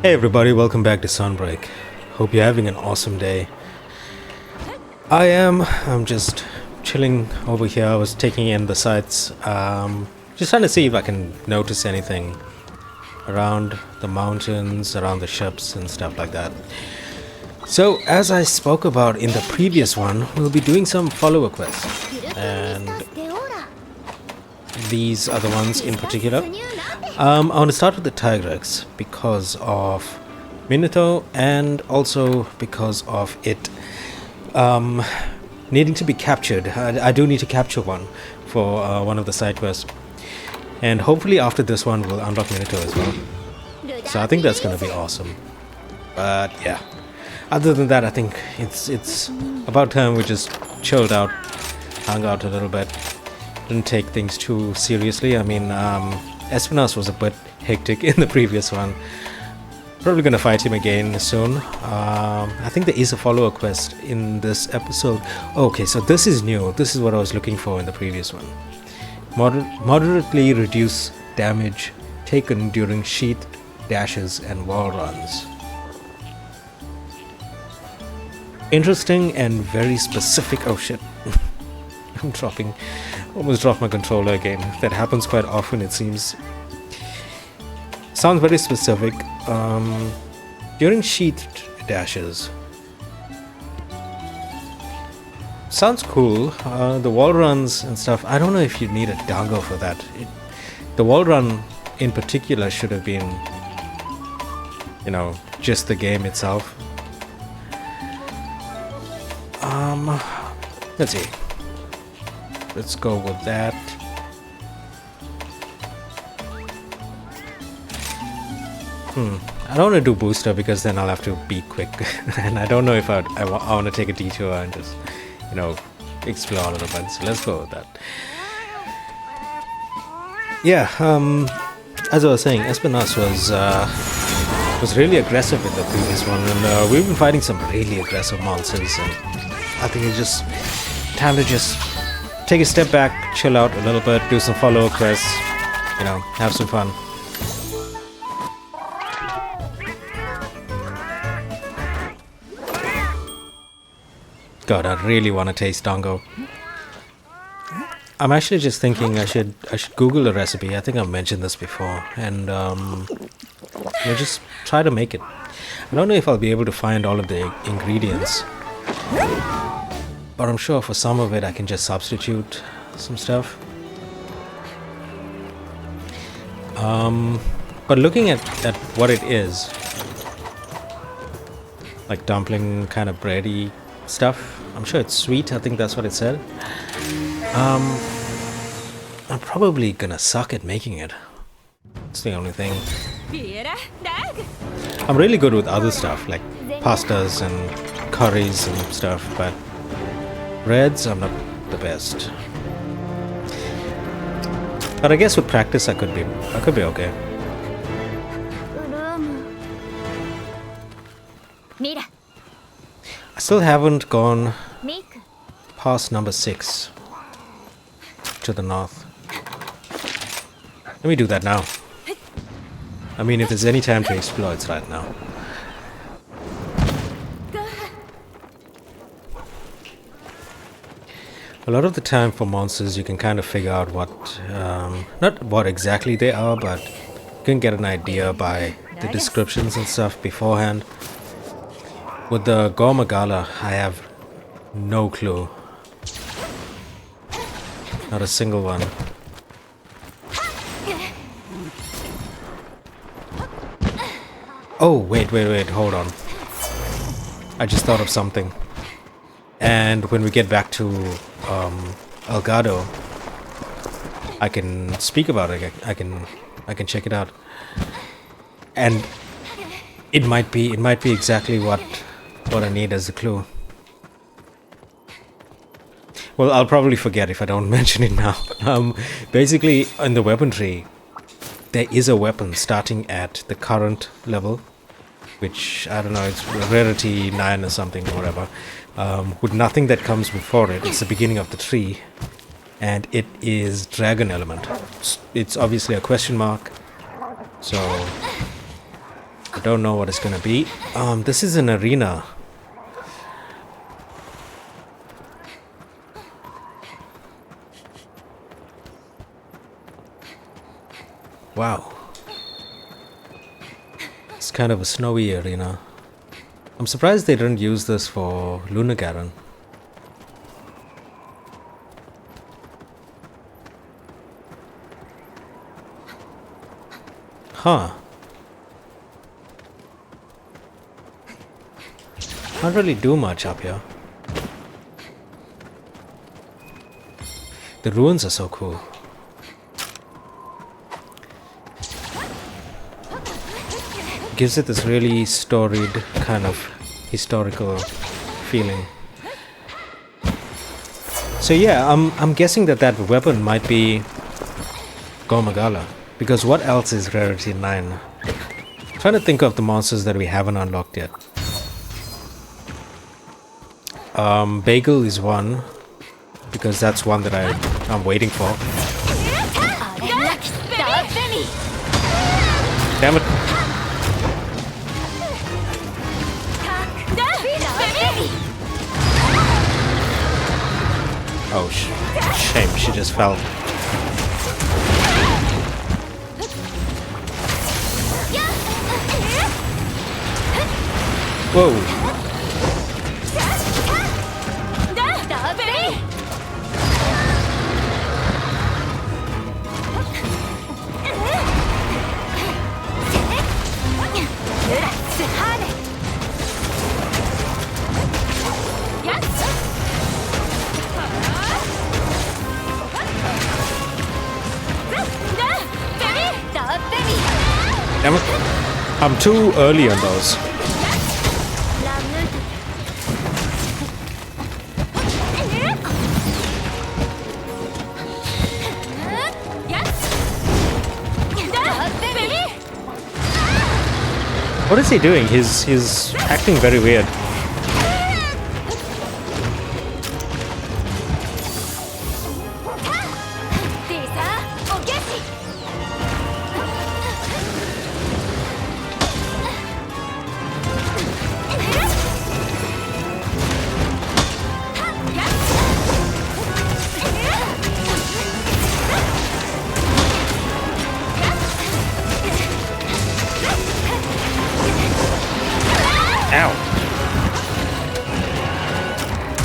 Hey everybody, welcome back to Sunbreak. Hope you're having an awesome day. I'm just chilling over here. I was taking in the sights, just trying to see if I can notice anything around the mountains, around the ships and stuff like that. So, as I spoke about in the previous one, we'll be doing some follower quests, and these are the ones in particular. I want to start with the Tigrex because of Minato and also because of it needing to be captured. I do need to capture one for one of the side quests, and hopefully after this one we'll unlock Minato as well. So I think that's going to be awesome. But yeah, other than that, I think it's about time we just chilled out, hung out a little bit, didn't take things too seriously. I mean, Espinas was a bit hectic in the previous one. Probably gonna fight him again soon. I think there is a follower quest in this episode. Okay, so this is new. This is what I was looking for in the previous one. Moderately reduce damage taken during sheath dashes and wall runs. Interesting and very specific. Oh shit. I'm almost dropped my controller again. That happens quite often, it seems. Sounds very specific. During sheath dashes. Sounds cool. The wall runs and stuff. I don't know if you need a dango for that. The wall run in particular should have been, just the game itself. Let's see. Let's go with that. I don't want to do booster because then I'll have to be quick. And I don't know if I want to take a detour and just, explore a little bit. So let's go with that. Yeah, as I was saying, Espinas was really aggressive in the previous one. And we've been fighting some really aggressive monsters. And I think it's just time to just take a step back, chill out a little bit, do some follow quests, have some fun. God, I really want to taste dango. I'm actually just thinking I should Google a recipe. I think I've mentioned this before, and just try to make it. I don't know if I'll be able to find all of the ingredients, but I'm sure for some of it I can just substitute some stuff. But looking at what it is, like dumpling kind of bready stuff, I'm sure it's sweet. I think that's what it said. I'm probably gonna suck at making it. It's the only thing. I'm really good with other stuff like pastas and curries and stuff, but breads, I'm not the best. But I guess with practice I could be okay. I still haven't gone past number 6 to the north. Let me do that now. I mean, if there's any time to explore, it's right now. A lot of the time for monsters you can kind of figure out not what exactly they are, but you can get an idea by the descriptions and stuff beforehand. With the Gore Magala, I have no clue. Not a single one. Oh, wait, hold on. I just thought of something. And when we get back to Elgado, I can speak about it. I can check it out. And it might be exactly what I need as a clue. Well, I'll probably forget if I don't mention it now. Basically, in the weapon tree, there is a weapon starting at the current level, which, I don't know, it's rarity 9 or something or whatever, with nothing that comes before it. It's the beginning of the tree, and it is dragon element. It's obviously a question mark, so Don't know what it's gonna be. This is an arena. Wow. It's kind of a snowy arena. I'm surprised they didn't use this for Lunagaron. Huh. Can't really do much up here. The ruins are so cool. Gives it this really storied kind of historical feeling. So yeah, I'm guessing that weapon might be Gore Magala, because what else is rarity 9? Trying to think of the monsters that we haven't unlocked yet. Bagel is one, because that's one that I'm waiting for. Damn it. Oh, shame, she just fell. Whoa. Damn it. I'm too early on those. What is he doing? He's acting very weird. Ow.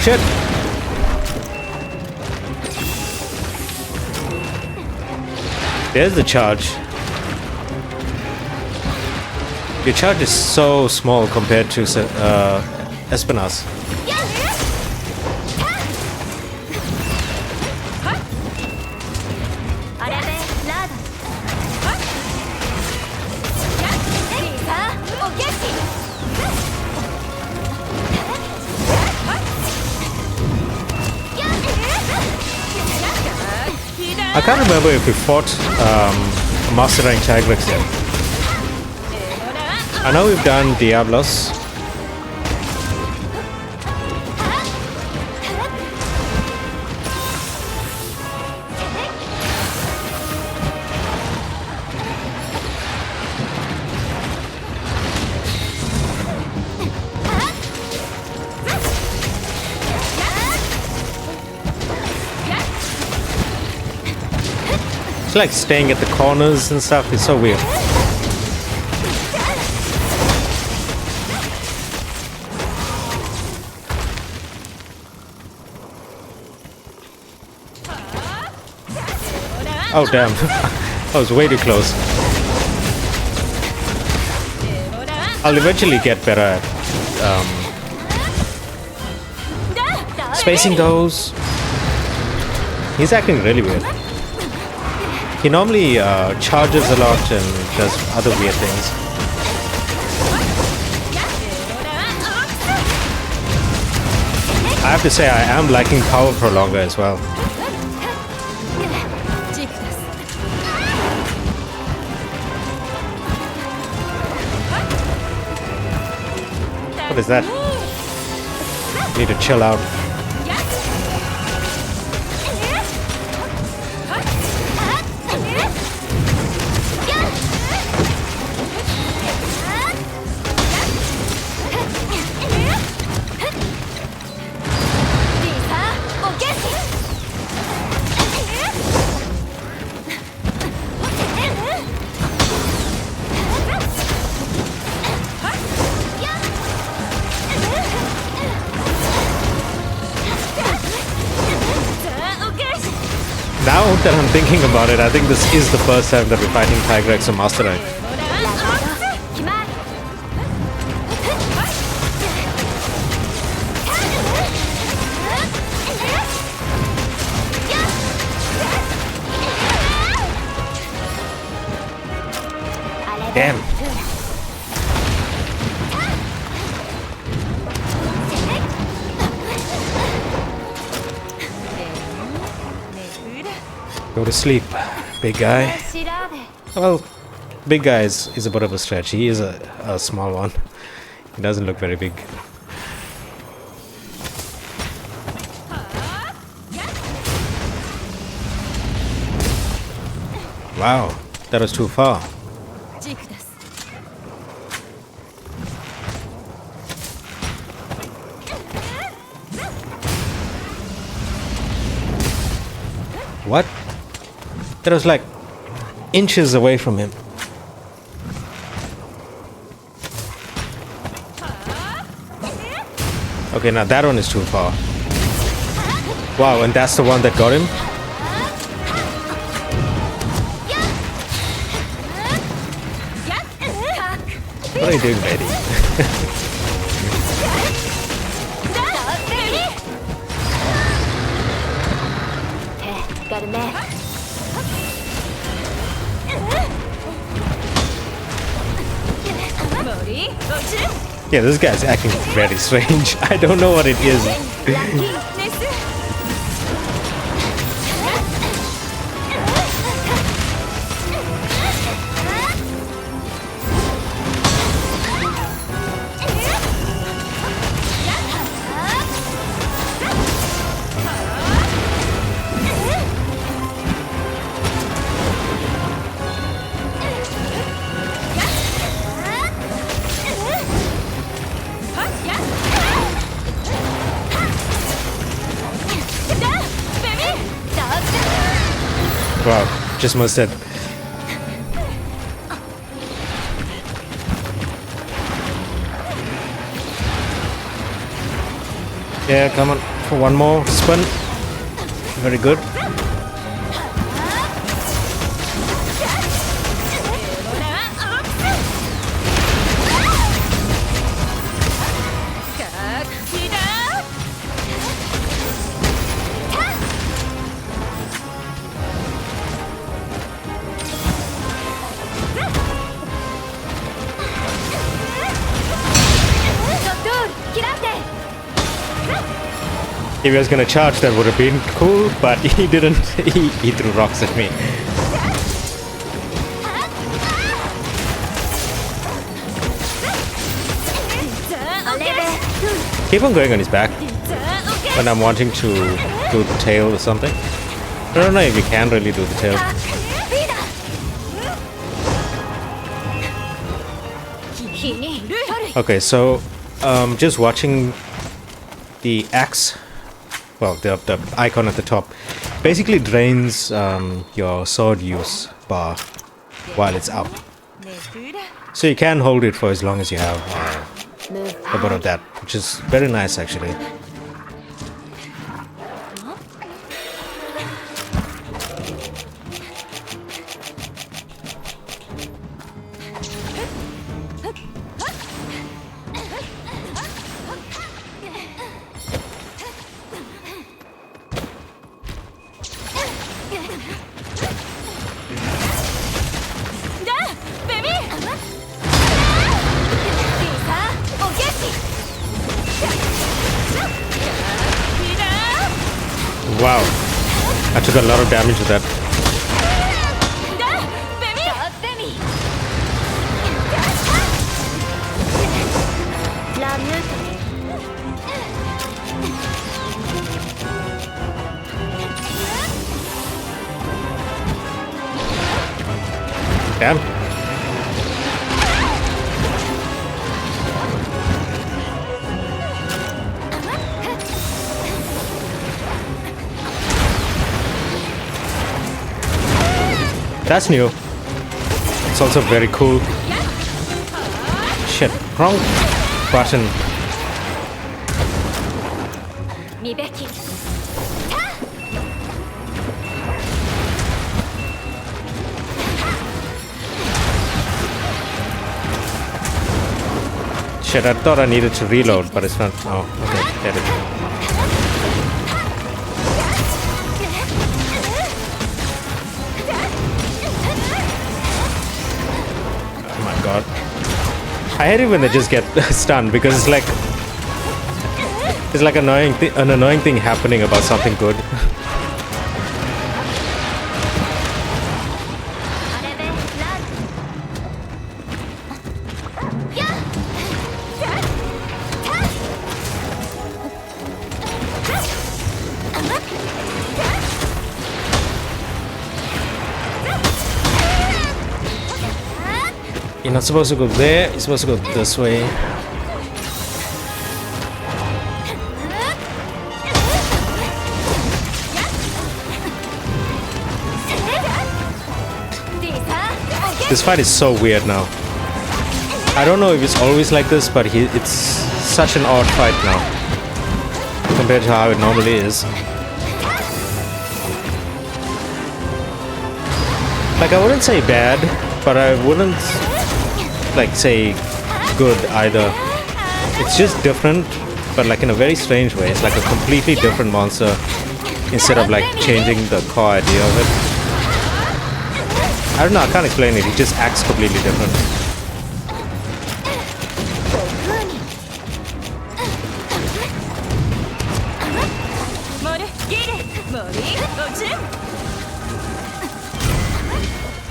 Shit. There's the charge. Your charge is so small compared to Espinas. I can't remember if we fought Master Rank Tigrex yet. I know we've done Diablos. It's like staying at the corners and stuff. It's so weird. Oh damn, I was way too close. I'll eventually get better at spacing those. He's acting really weird. He normally charges a lot and does other weird things. I have to say I am liking Power Prolonger as well. What is that? Need to chill out. that I'm thinking about it, I think this is the first time that we're fighting Tigrex or Master Eye. Damn. Go to sleep, big guy. Well, big guy is a bit of a stretch. He is a small one. He doesn't look very big. Wow, that was too far. What? That was like inches away from him. Okay, now that one is too far. Wow, and that's the one that got him? What are you doing, lady? Yeah, this guy's acting very strange. I don't know what it is. Wow, just missed it. Yeah, come on for one more spin. Very good. If he was gonna charge, that would have been cool, but he didn't. He threw rocks at me. Keep on going on his back when I'm wanting to do the tail or something. I don't know if you can really do the tail. Okay, so just watching the axe. Well, the icon at the top basically drains your sword use bar while it's up. So you can hold it for as long as you have a bit of that, which is very nice actually. Wow, I took a lot of damage with that. Damn. That's new. It's also very cool. Shit, wrong button. Shit, I thought I needed to reload, but it's not. Oh, okay, get it. Oh my god. I hate it when they just get stunned because it's like an annoying thing happening about something good. You're not supposed to go there, you're supposed to go this way. This fight is so weird now. I don't know if it's always like this, but it's such an odd fight now compared to how it normally is. Like, I wouldn't say bad, but I wouldn't like say good either. It's just different, but like in a very strange way. It's like a completely different monster instead of like changing the core idea of it. I don't know, I can't explain it. It just acts completely different.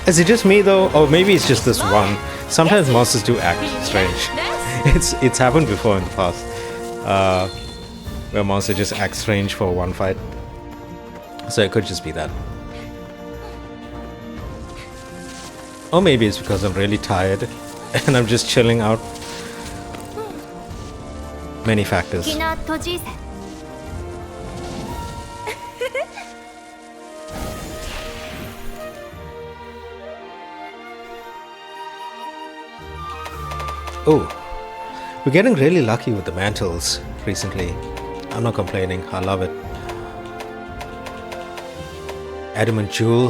Is it just me though? Or maybe it's just this one. Sometimes monsters do act strange. It's happened before in the past. Where monsters just act strange for one fight. So it could just be that. Or maybe it's because I'm really tired and I'm just chilling out. Many factors. Oh, we're getting really lucky with the mantles recently. I'm not complaining, I love it. Adamant Jewel.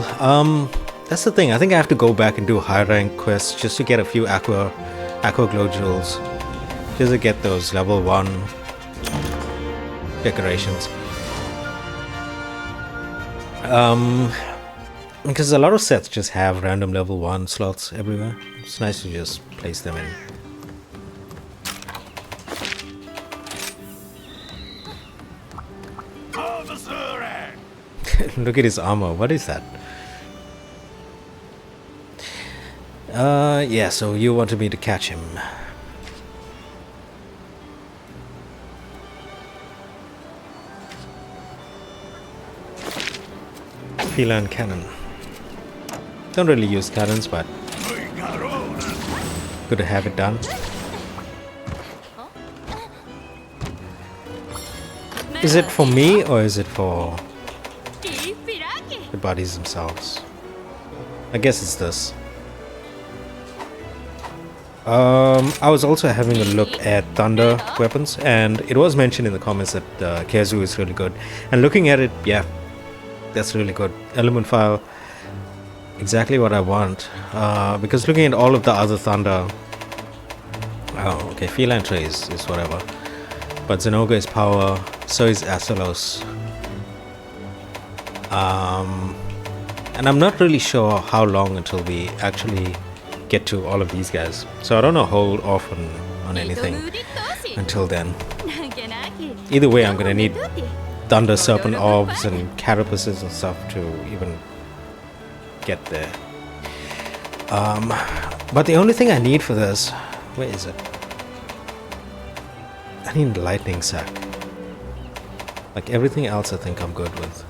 That's the thing, I think I have to go back and do high rank quests just to get a few Aqua Glow Jewels. Just to get those level 1 decorations. Because a lot of sets just have random level 1 slots everywhere. It's nice to just place them in. Look at his armor, what is that? Yeah, so you wanted me to catch him. Feline cannon. Don't really use cannons, but good to have it done. Is it for me or is it for the bodies themselves? I guess it's this. I was also having a look at thunder weapons, and it was mentioned in the comments that Kezu is really good. And looking at it, yeah, that's really good. Element file, exactly what I want. Because looking at all of the other thunder, oh, okay, Feline Trace is whatever. But Zenoga is power, so is Astalos. And I'm not really sure how long until we actually get to all of these guys. So I don't know hold off on anything until then. Either way, I'm gonna need Thunder Serpent Orbs and Carapaces and stuff to even get there. But the only thing I need for this, where is it? I need a lightning sack. Like everything else I think I'm good with.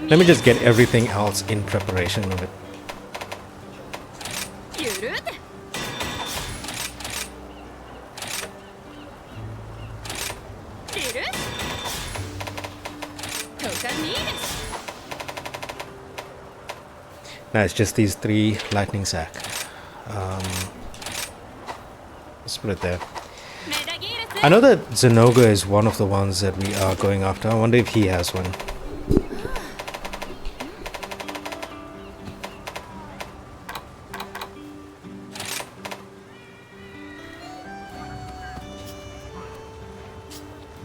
Let me just get everything else in preparation of it. Now it's just these 3 lightning sack. Let's put it there. I know that Zenoga is one of the ones that we are going after. I wonder if he has one.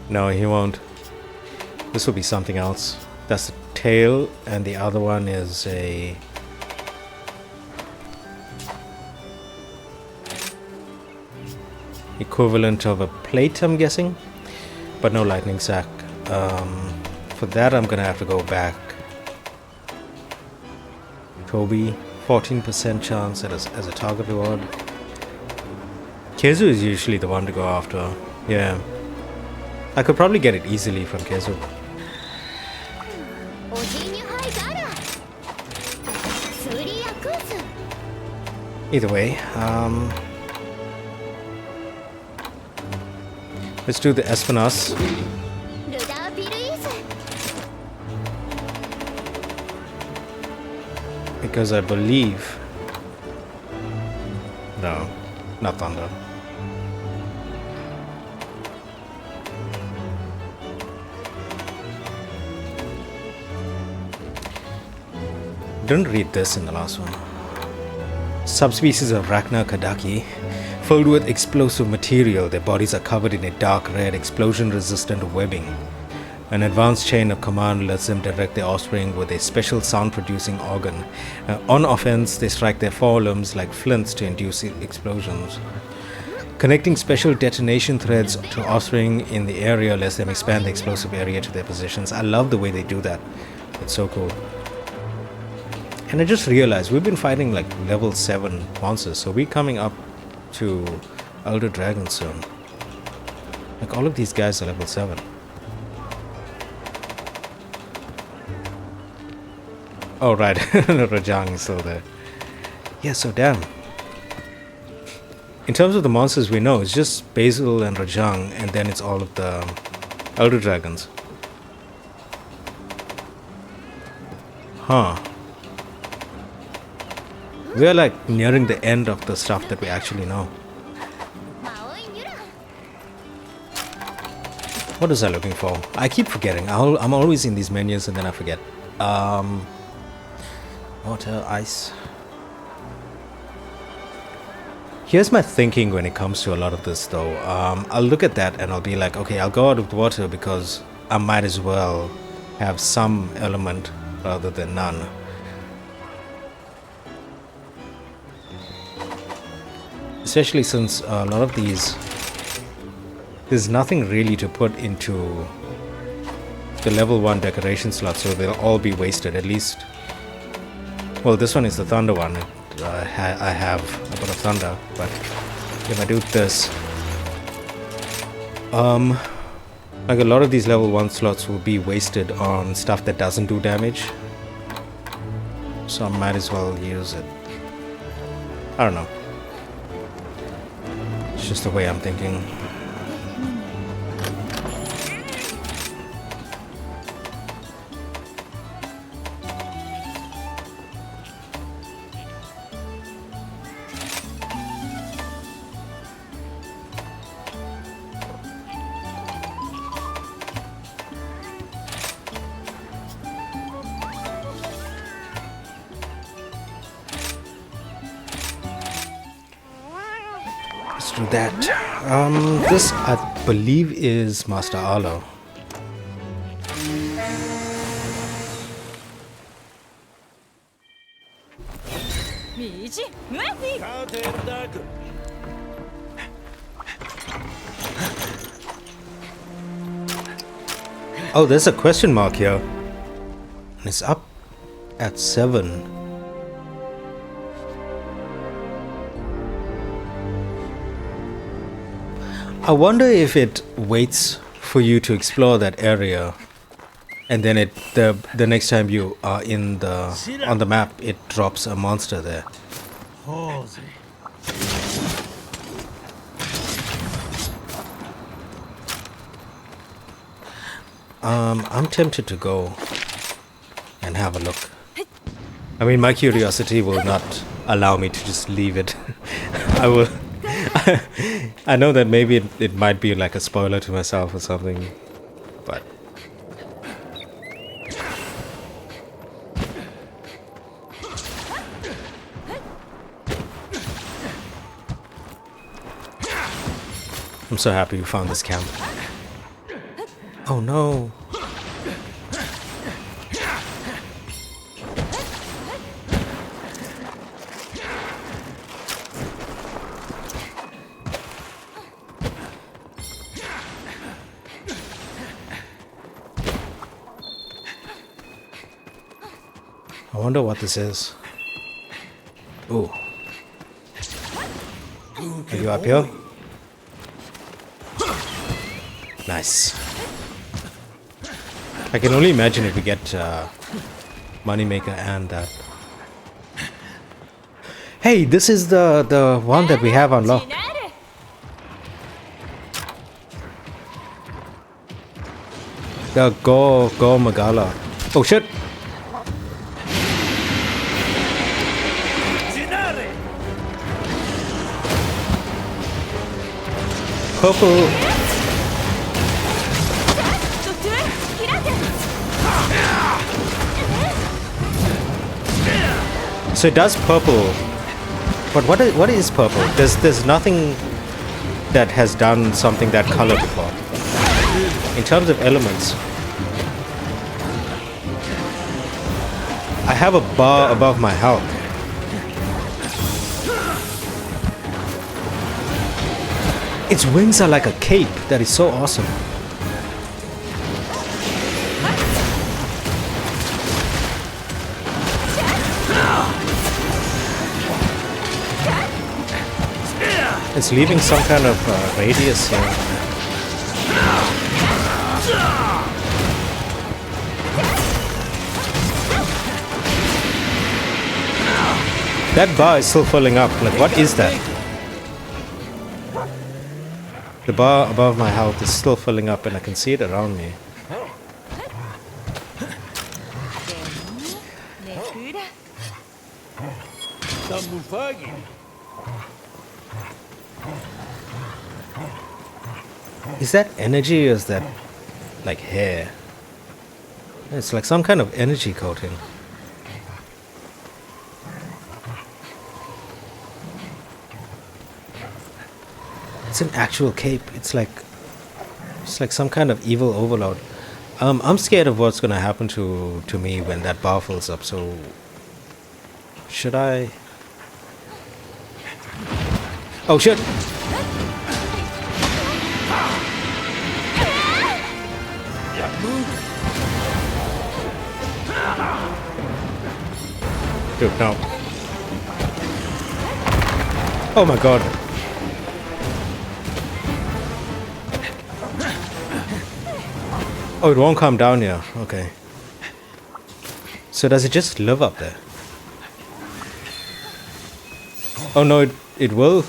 No, he won't. This will be something else. That's the tail, and the other one is a... equivalent of a plate, I'm guessing, but no lightning sac. For that I'm gonna have to go back. Toby, 14% chance as a target reward. Kezu is usually the one to go after. Yeah, I could probably get it easily from Kezu. Either way, let's do the Espinas. Because I believe... No, not Thunder. Didn't read this in the last one. Subspecies of Rachna Kadaki. Filled with explosive material, their bodies are covered in a dark red, explosion-resistant webbing. An advanced chain of command lets them direct their offspring with a special sound-producing organ. On offense, they strike their forelimbs like flints to induce explosions. Connecting special detonation threads to offspring in the area lets them expand the explosive area to their positions. I love the way they do that. It's so cool. And I just realized we've been fighting like level 7 monsters, so we're coming up to Elder Dragon soon. Like all of these guys are level 7. Oh right, Rajang is still there. Yeah, so damn. In terms of the monsters we know, it's just Basil and Rajang, and then it's all of the Elder Dragons. Huh. We are like nearing the end of the stuff that we actually know. What was I looking for? I keep forgetting. I'm always in these menus and then I forget. Water, ice. Here's my thinking when it comes to a lot of this though. I'll look at that and I'll be like, okay, I'll go out of the water because I might as well have some element rather than none. Especially since a lot of these, there's nothing really to put into the level 1 decoration slot, so they'll all be wasted at least. Well, this one is the thunder one. I have a bit of thunder, but if I do this, like a lot of these level 1 slots will be wasted on stuff that doesn't do damage, so I might as well use it. I don't know. It's just the way I'm thinking. Let's do that. This I believe is Master Arlo. Oh, there's a question mark here. And it's up at 7. I wonder if it waits for you to explore that area, and then the next time you are in on the map, it drops a monster there. I'm tempted to go and have a look. I mean, my curiosity will not allow me to just leave it. I know that maybe it might be like a spoiler to myself or something, but I'm so happy we found this camp. Oh no. I wonder what this is. Ooh. Are you up here? Nice. I can only imagine if we get Moneymaker and that. Hey, this is the one that we have unlocked. The Gore Magala. Oh shit! Purple. So it does purple, but what is purple? There's nothing that has done something that color before. In terms of elements, I have a bar above my health. Its wings are like a cape. That is so awesome. It's leaving some kind of radius here. That bar is still filling up. Like, what is that? The bar above my health is still filling up and I can see it around me. Is that energy or is that like hair? It's like some kind of energy coating. It's an actual cape. It's like some kind of evil overload. I'm scared of what's gonna happen to me when that bar fills up. So should I? Oh shit! Dude, no. Oh my god. Oh, it won't come down here. Okay. So does it just live up there? Oh no, it will?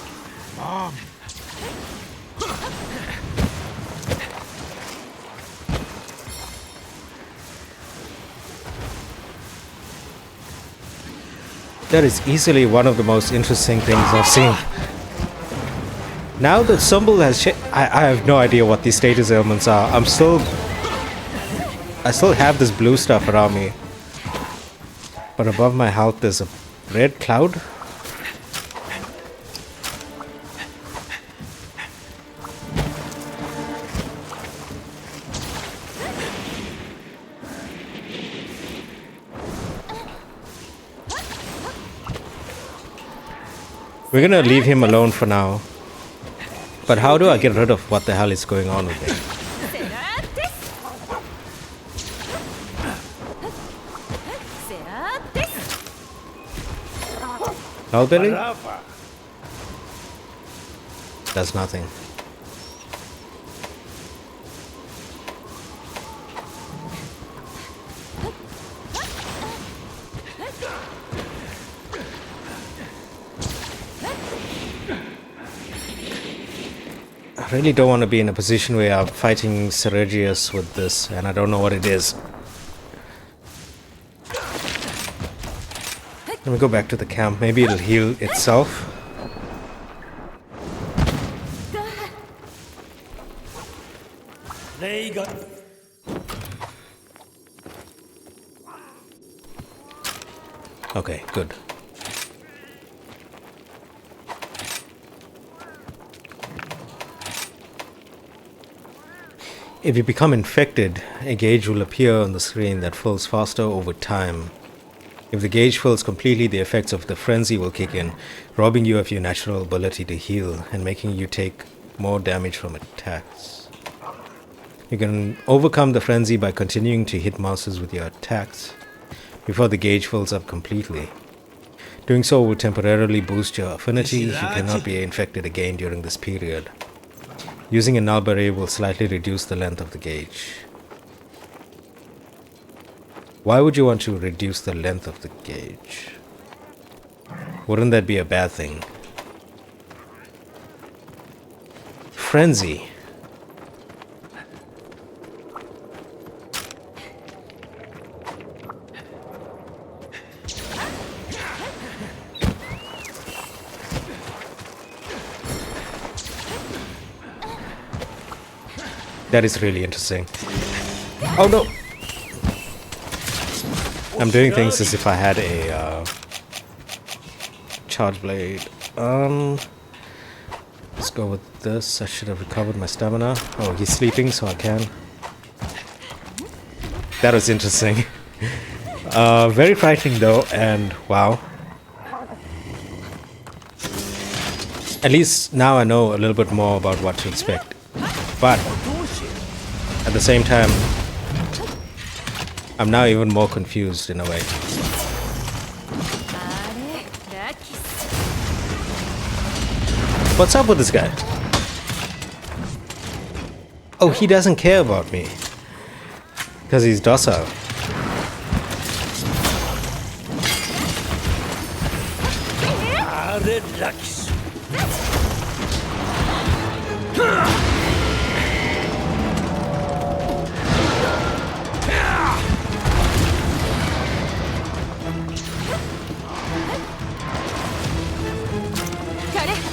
That is easily one of the most interesting things I've seen. Now that symbol has I have no idea what these status elements are. I still have this blue stuff around me. But above my health there's a red cloud. We're gonna leave him alone for now. But how do I get rid of what the hell is going on with him? Mulberry? Does nothing. I really don't want to be in a position where I'm fighting Sergius with this and I don't know what it is. Let me go back to the camp. Maybe it'll heal itself. Okay, good. If you become infected, a gauge will appear on the screen that fills faster over time. If the gauge fills completely, the effects of the frenzy will kick in, robbing you of your natural ability to heal and making you take more damage from attacks. You can overcome the frenzy by continuing to hit monsters with your attacks before the gauge fills up completely. Doing so will temporarily boost your affinity. You cannot be infected again during this period. Using a null beret will slightly reduce the length of the gauge. Why would you want to reduce the length of the gauge? Wouldn't that be a bad thing? Frenzy. That is really interesting. Oh no! I'm doing things as if I had a charge blade. Let's go with this. I should have recovered my stamina. Oh, he's sleeping, so I can. That was interesting. Very frightening though, and wow. At least now I know a little bit more about what to expect. But at the same time, I'm now even more confused in a way. What's up with this guy? Oh, he doesn't care about me. Because he's docile.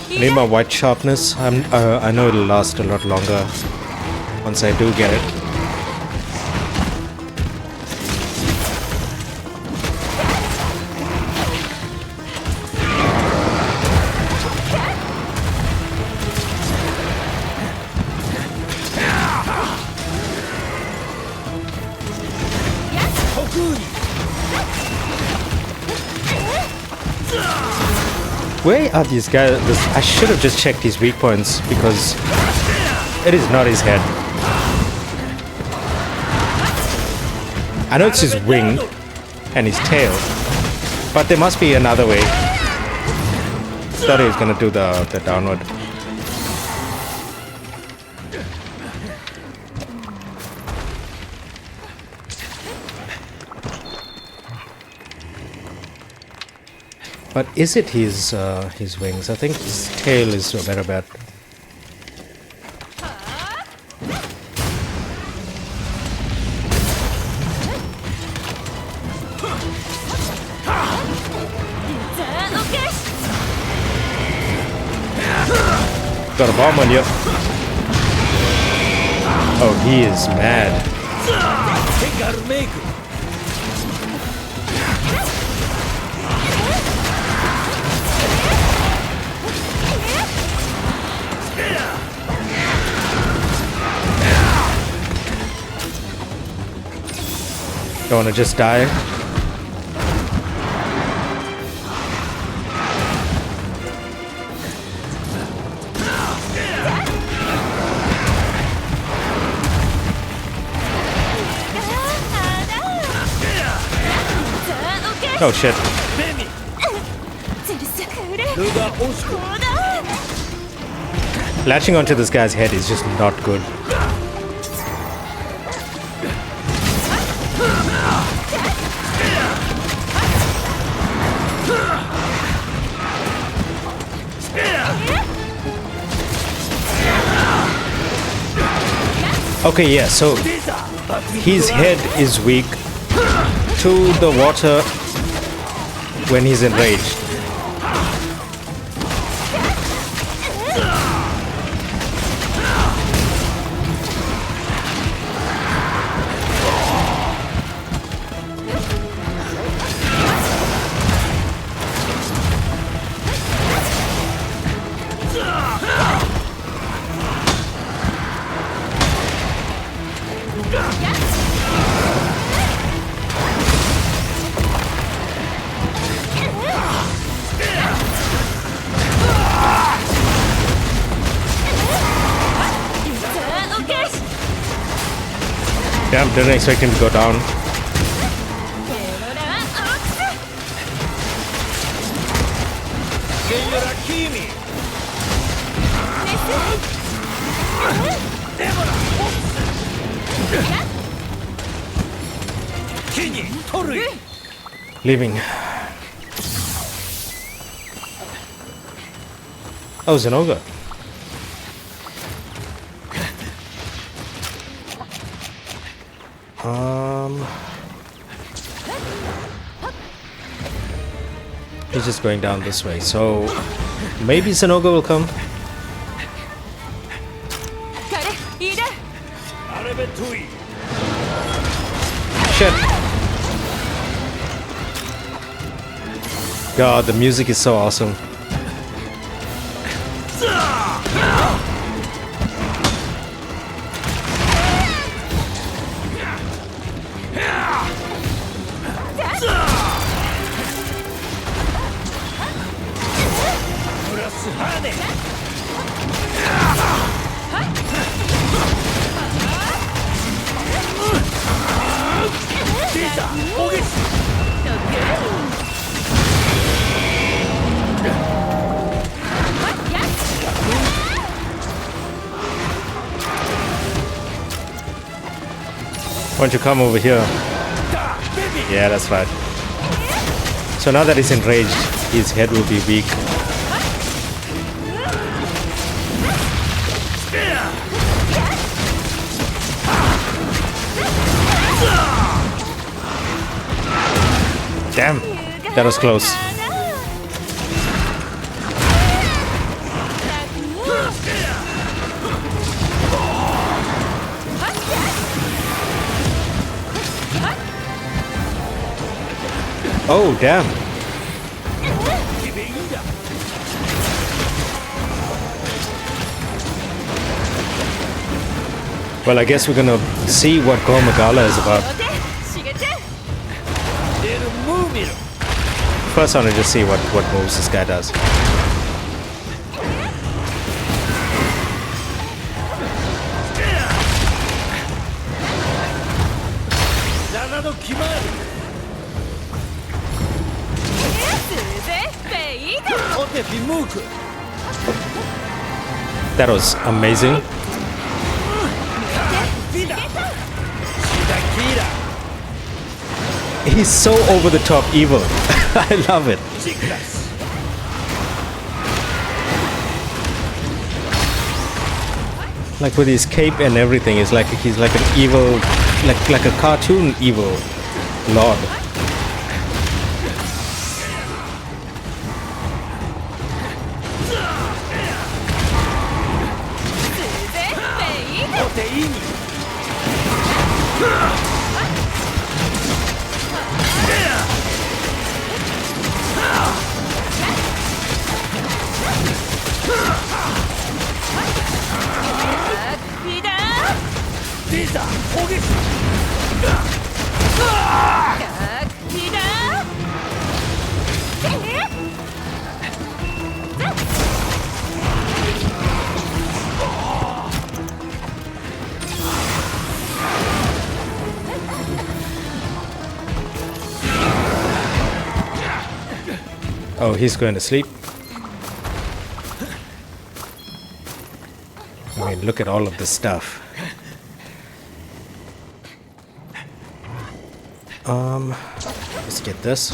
I need my white sharpness. I know it'll last a lot longer once I do get it. Where are these guys? I should have just checked his weak points because it is not his head. I know it's his wing and his tail, but there must be another way. Thought he was gonna do the downward. But is it his wings? I think his tail is a better bet. Got a bomb on you. Oh, he is mad. Don't want to just die. Oh shit. Latching onto this guy's head is just not good. Okay, yeah, so his head is weak to the water when he's enraged. Damn, didn't expect him to go down. Leaving. Oh, Zenoga. He's just going down this way, so maybe Zenoga will come. Shit. God, the music is so awesome. Why don't you come over here? Yeah, that's right. So now that he's enraged, his head will be weak. Damn, that was close. Oh, damn. Well, I guess we're gonna see what Gore Magala is about. First, I want to just see what moves this guy does. That was amazing. He's so over the top evil. I love it. Like with his cape and everything, it's like he's like an evil, like a cartoon evil lord. Oh, he's going to sleep. I mean, look at all of this stuff. Let's get this.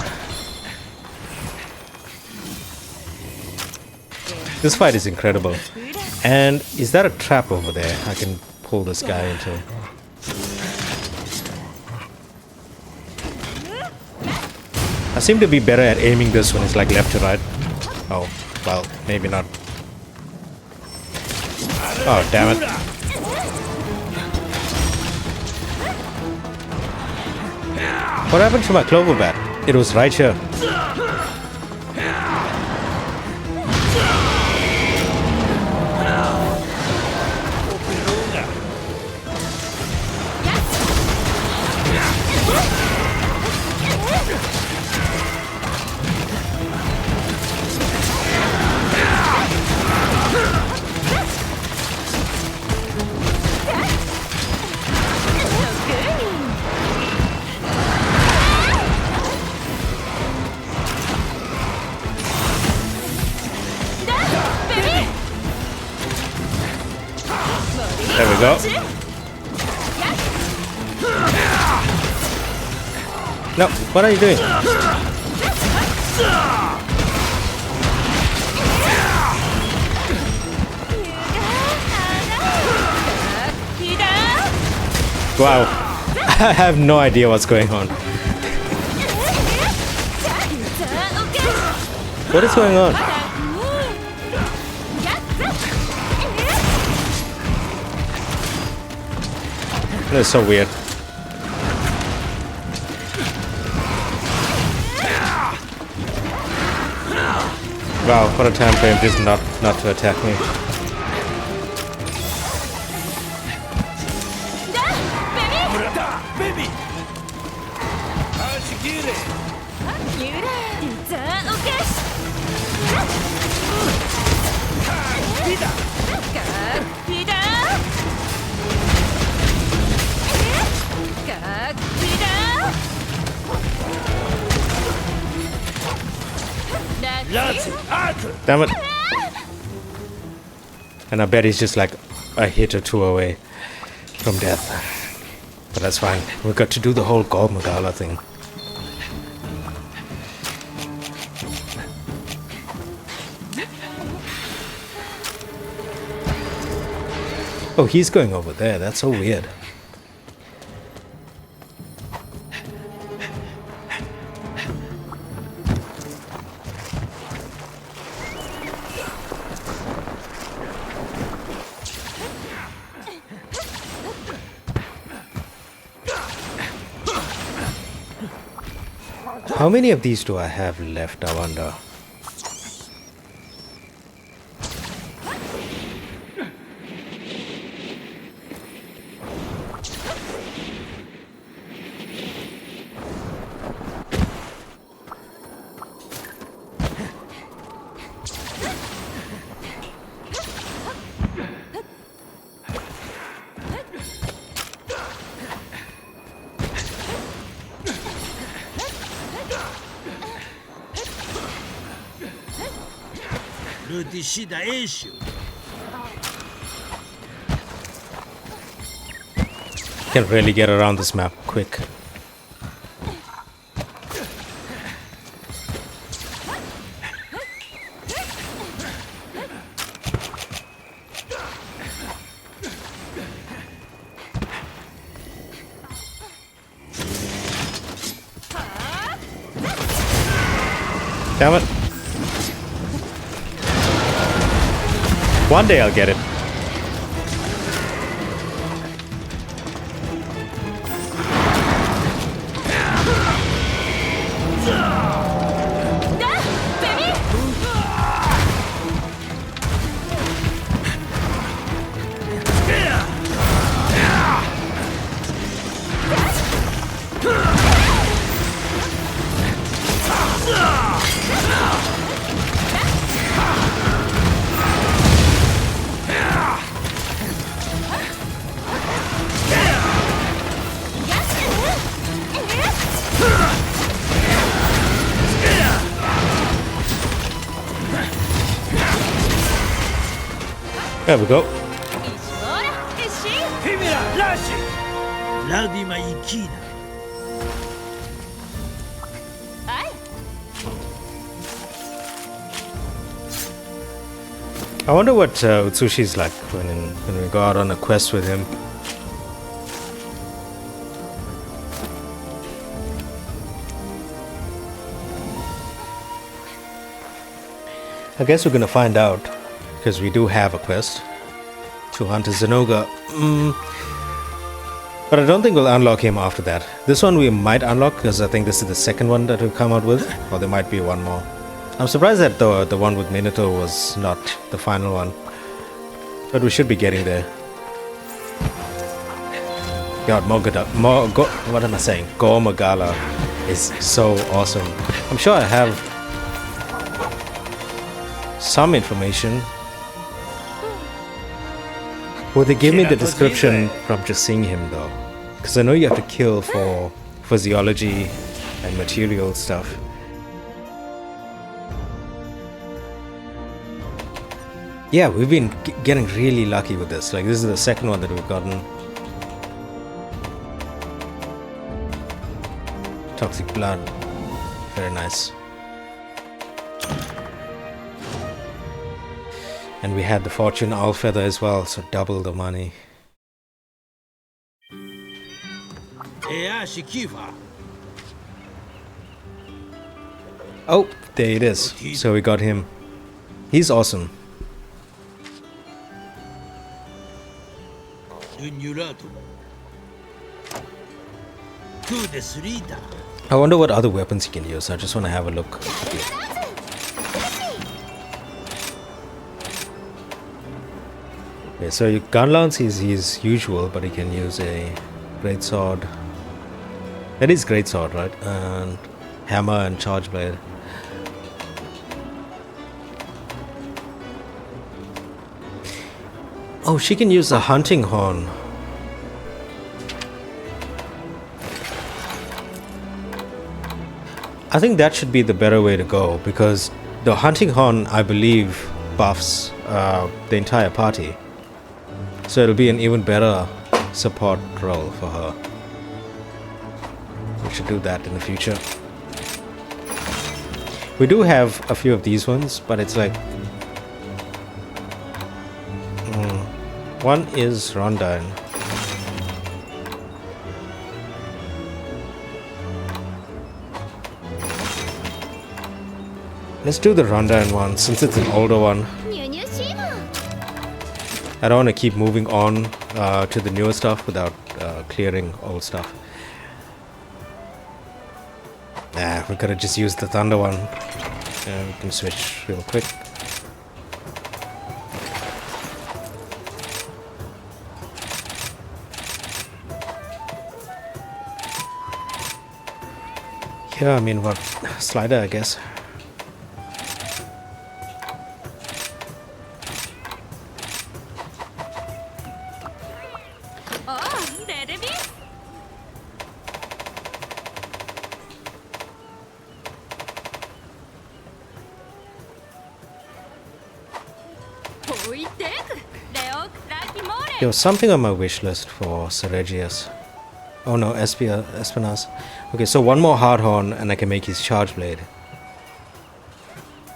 This fight is incredible. And is that a trap over there I can pull this guy into? I seem to be better at aiming this when it's like left to right. Oh, well, maybe not. Oh, damn it. What happened to my clover bat? It was right here. No, what are you doing? Wow, I have no idea what's going on. What is going on? That's so weird. Wow, what a time frame just not to attack me. Damn it. And I bet he's just like a hit or two away from death. But that's fine. We've got to do the whole Gore Magala thing. Oh, he's going over there. That's so weird. How many of these do I have left, I wonder? Can really get around this map quick. Damn it. One day I'll get it. There we go. I wonder what Utsushi's like when we go out on a quest with him. I guess we're gonna find out, because we do have a quest to hunt a Zenoga. But I don't think we'll unlock him after that. This one we might unlock, because I think this is the second one that we've come out with, or there might be one more. I'm surprised that the one with Minato was not the final one, but we should be getting there. God, what am I saying? Gore Magala is so awesome. I'm sure I have some information. Will they give me the description from just seeing him though? Because I know you have to kill for physiology and material stuff. Yeah, we've been getting really lucky with this. Like, this is the second one that we've gotten. Toxic blood. Very nice. And we had the Fortune Owl Feather as well, so double the money. Oh, there it is. So we got him. He's awesome. I wonder what other weapons he can use. I just want to have a look. Okay, so your gun lance is his usual, but he can use a great sword. That is great sword, right? And hammer and charge blade. Oh, she can use a hunting horn. I think that should be the better way to go, because the hunting horn, I believe, buffs the entire party. So it'll be an even better support role for her. We should do that in the future. We do have a few of these ones, but it's like... one is Rondine. Let's do the Rondine one, since it's an older one. I don't want to keep moving on to the newer stuff without clearing old stuff. Nah, we could have just used the Thunder one. We can switch real quick. Yeah, I mean, what? Slider, I guess. There was something on my wish list for Seregius. Oh no, Espinas. Okay, so one more hard horn and I can make his charge blade.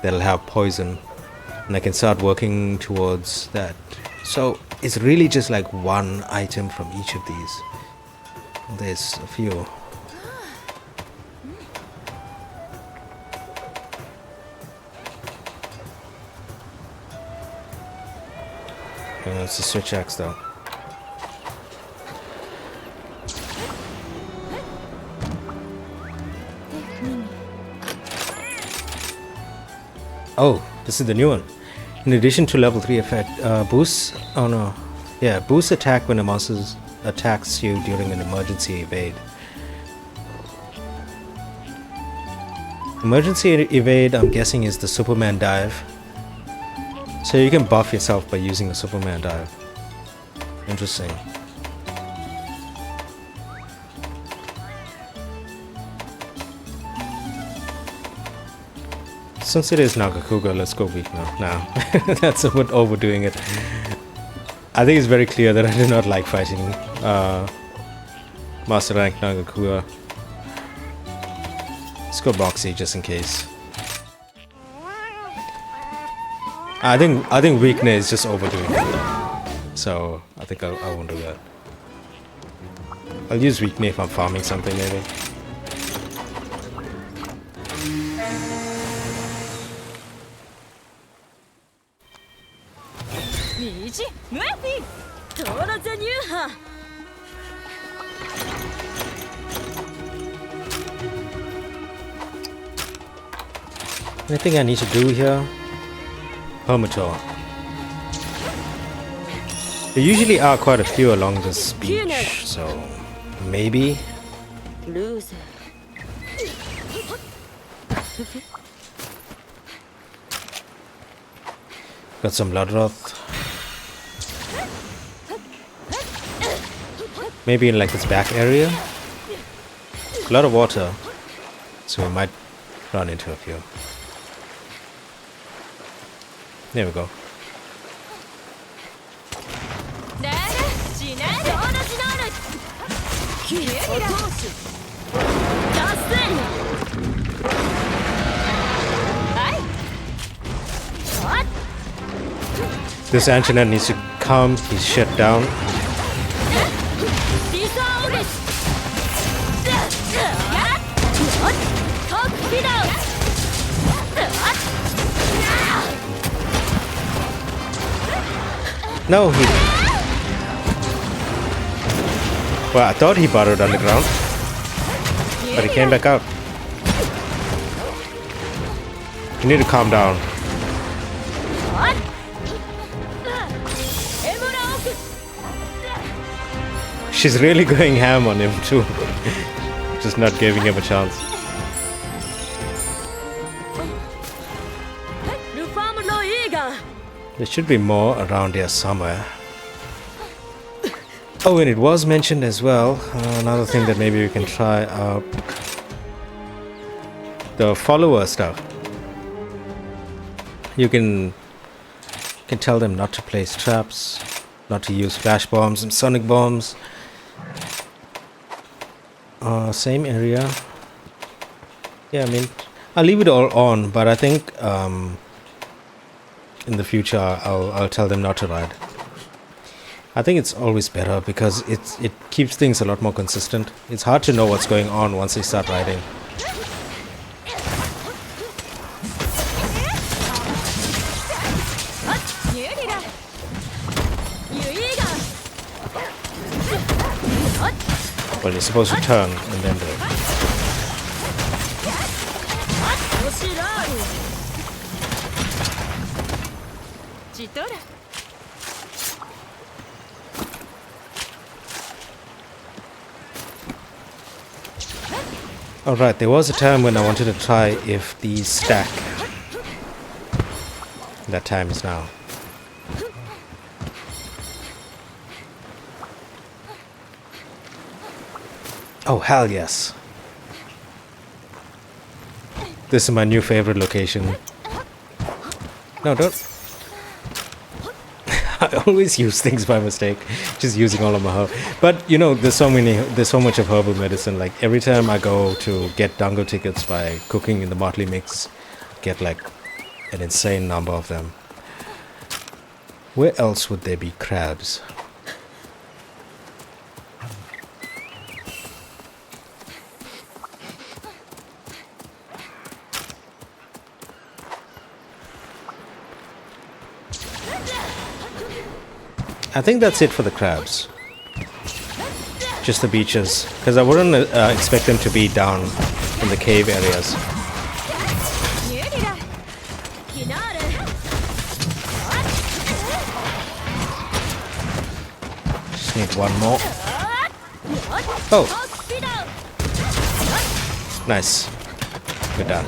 That'll have poison. And I can start working towards that. So it's really just like one item from each of these. There's a few. It's a switch axe though. Oh, this is the new one. In addition to level 3 effect, boosts... Oh no. Yeah, boosts attack when a monster attacks you during an emergency evade. Emergency evade, I'm guessing, is the Superman dive. So you can buff yourself by using the Superman dive. Interesting. Since it is Nagakuga, let's go weak now. Nah, that's a bit overdoing it. I think it's very clear that I do not like fighting Master Rank Nagakuga. Let's go Boxy just in case. I think weakness is just overdoing it. So I think I won't do that. I'll use weakness if I'm farming something maybe. Anything I need to do here? Hermitor. There usually are quite a few along this beach, so maybe. Got some Bloodroth. Maybe in like this back area. A lot of water, so we might run into a few. There we go. This Antoinette needs to calm his shit down. No, he... Well, I thought he burrowed underground, but he came back out. You need to calm down. She's really going ham on him too. Just not giving him a chance. There should be more around here somewhere. Oh, and it was mentioned as well, another thing that maybe we can try out. The follower stuff. You can tell them not to place traps, not to use flash bombs and sonic bombs. Same area. Yeah, I mean, I'll leave it all on, but I think in the future I'll tell them not to ride. I think it's always better because it keeps things a lot more consistent. It's hard to know what's going on once they start riding. Well, you're supposed to turn and then do it. Alright, there was a time when I wanted to try if these stack. That time is now. Oh, hell yes. This is my new favorite location. No, don't. I always use things by mistake. Just using all of my herb. But, you know, there's so much of herbal medicine. Like, every time I go to get dango tickets by cooking in the motley mix, get like an insane number of them. Where else would there be crabs? I think that's it for the crabs. Just the beaches. Because I wouldn't expect them to be down in the cave areas. Just need one more. Oh! Nice. Good done.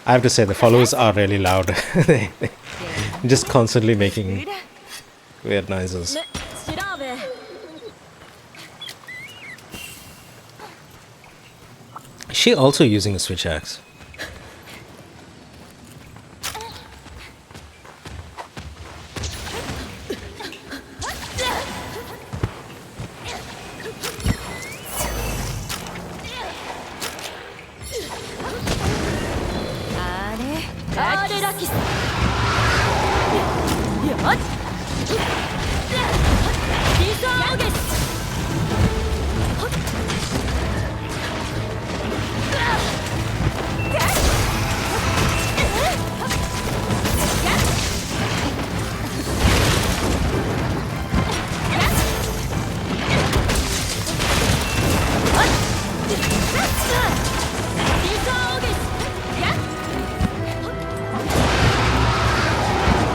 I have to say the followers are really loud. They're just constantly making weird noises. Is she also using a switch axe?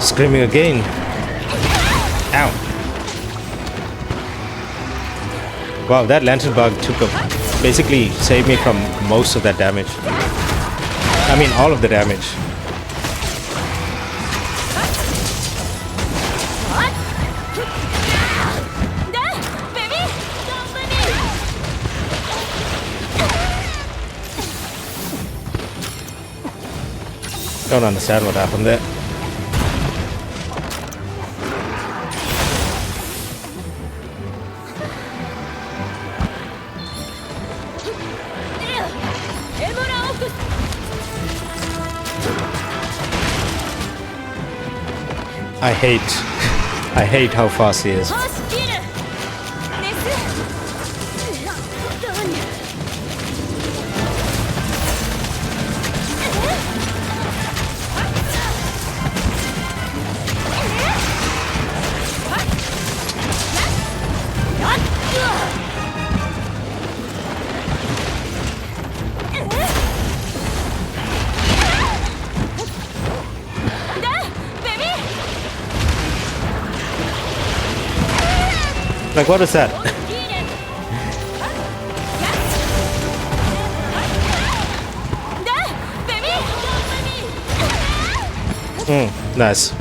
Screaming again. Ow. Wow, that lantern bug basically saved me from most of that damage. I mean, all of the damage. Don't understand what happened there. I hate how fast he is. Like, what is that? Nice.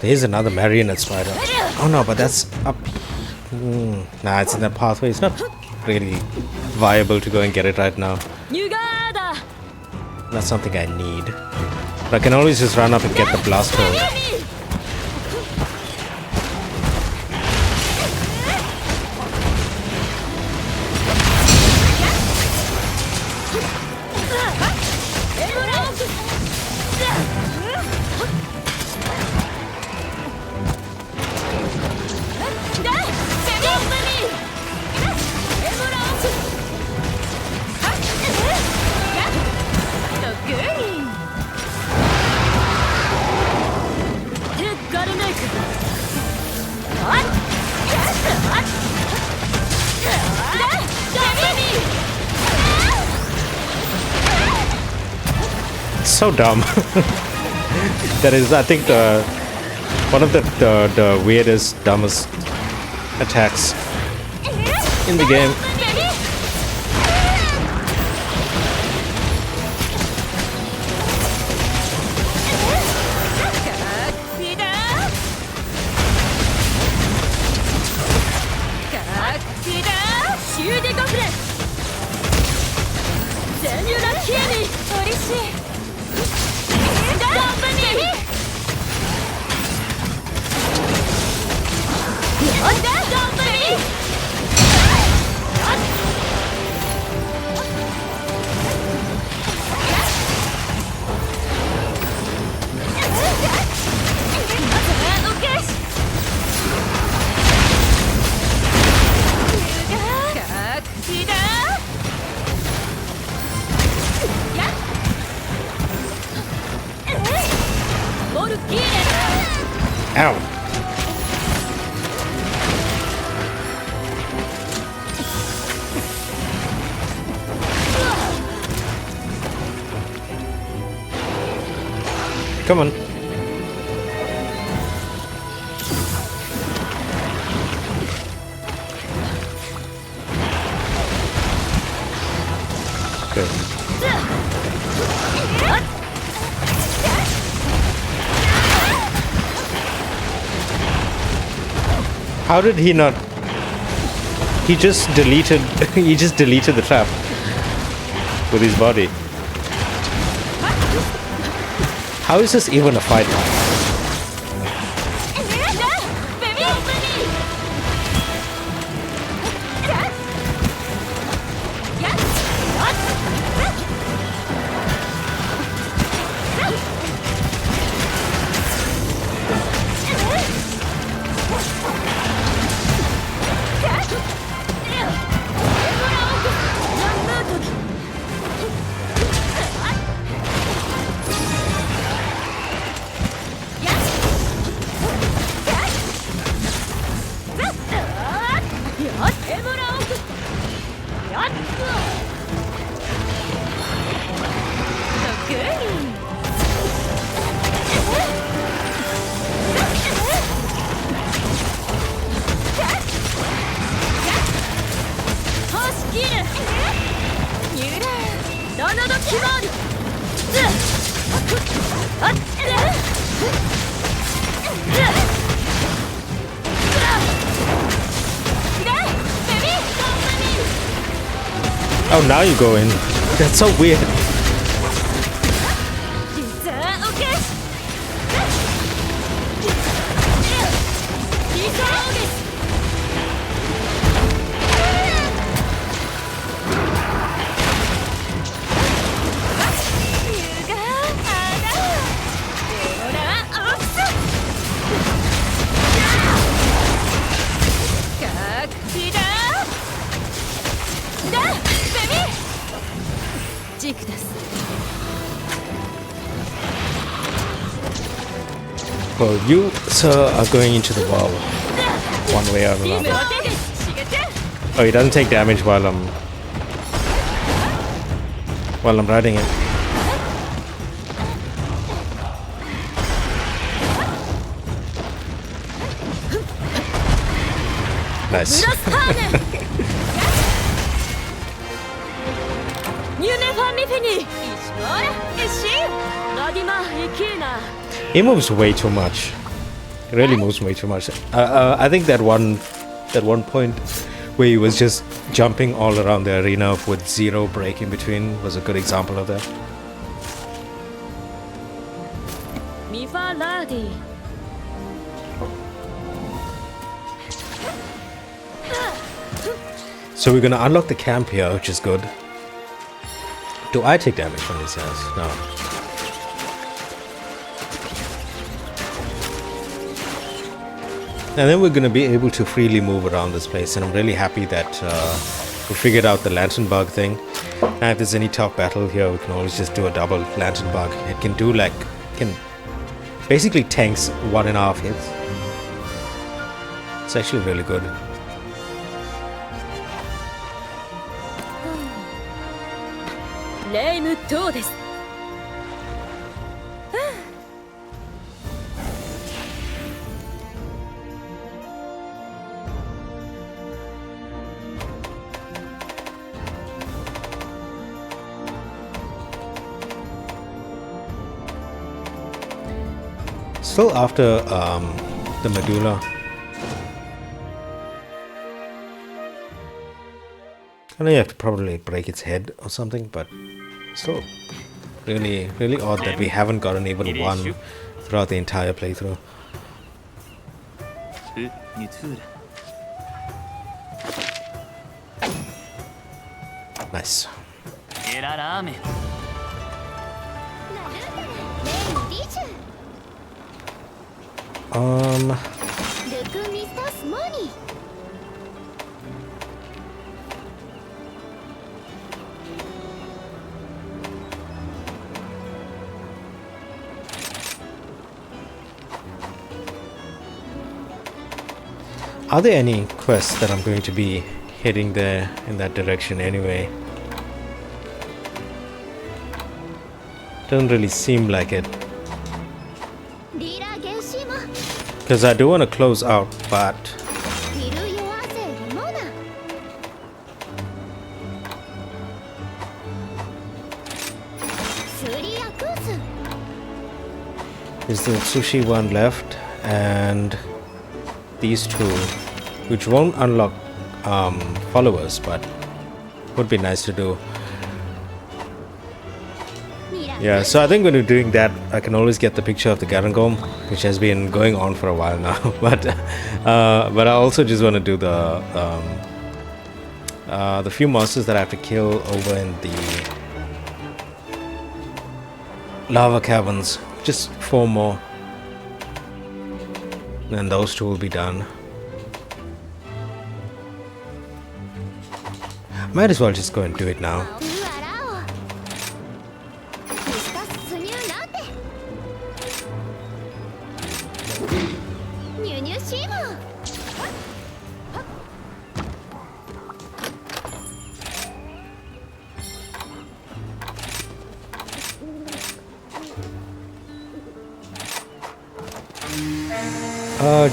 There's another marionette spider. Oh no, but that's up. Nah, it's in that pathway. It's not really viable to go and get it right now. That's something I need. But I can always just run up and get the blast hold. So dumb. That is, I think, one of the weirdest, dumbest attacks in the game. Ow. Come on. Good. How did he not? He just deleted. He just deleted the trap with his body. How is this even a fight? Oh, now you go in. That's so weird. Well, you, sir, are going into the wall one way or another. Oh, he doesn't take damage while I'm riding it. Nice. He moves way too much. He really moves way too much. I think that one point where he was just jumping all around the arena with zero break in between was a good example of that. So we're gonna unlock the camp here, which is good. Do I take damage from these guys? No. And then we're going to be able to freely move around this place, and I'm really happy that we figured out the lantern bug thing. And if there's any tough battle here, we can always just do a double lantern bug. It can do basically tanks 1.5 hits. It's actually really good. Still after the medulla. I know you have to probably break its head or something, but still really odd that we haven't gotten even one throughout the entire playthrough. Nice. Are there any quests that I'm going to be heading there in that direction anyway? Doesn't really seem like it. Because I do want to close out, but There's the sushi one left, and these two, which won't unlock followers, but would be nice to do. Yeah, so I think when you're doing that, I can always get the picture of the Garangolm, which has been going on for a while now. but I also just want to do the few monsters that I have to kill over in the lava caverns. Just 4 more. Then those 2 will be done. Might as well just go and do it now.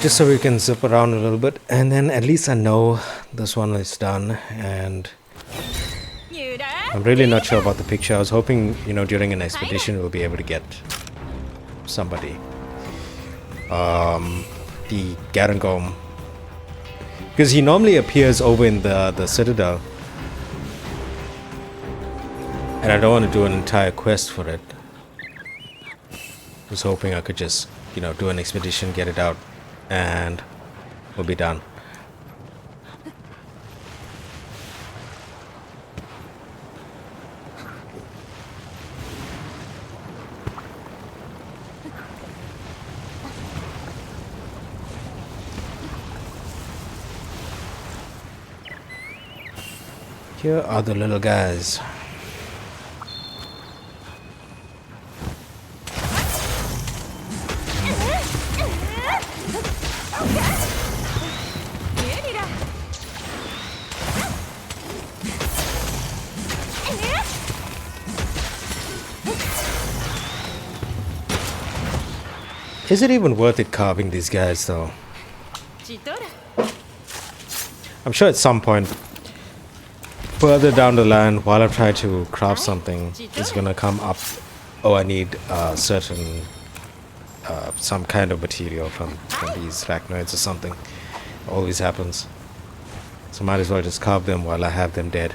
Just so we can zip around a little bit, and then at least I know this one is done. And I'm really not sure about the picture. I was hoping, during an expedition we'll be able to get somebody. The Garangolm, because he normally appears over in the Citadel, and I don't want to do an entire quest for it. I was hoping I could just, do an expedition, get it out, and we'll be done. Here are the little guys. Is it even worth it carving these guys though? I'm sure at some point further down the line, while I try to craft something, it's gonna come up. Oh, I need certain some kind of material from these arachnoids or something. Always happens. So might as well just carve them while I have them dead.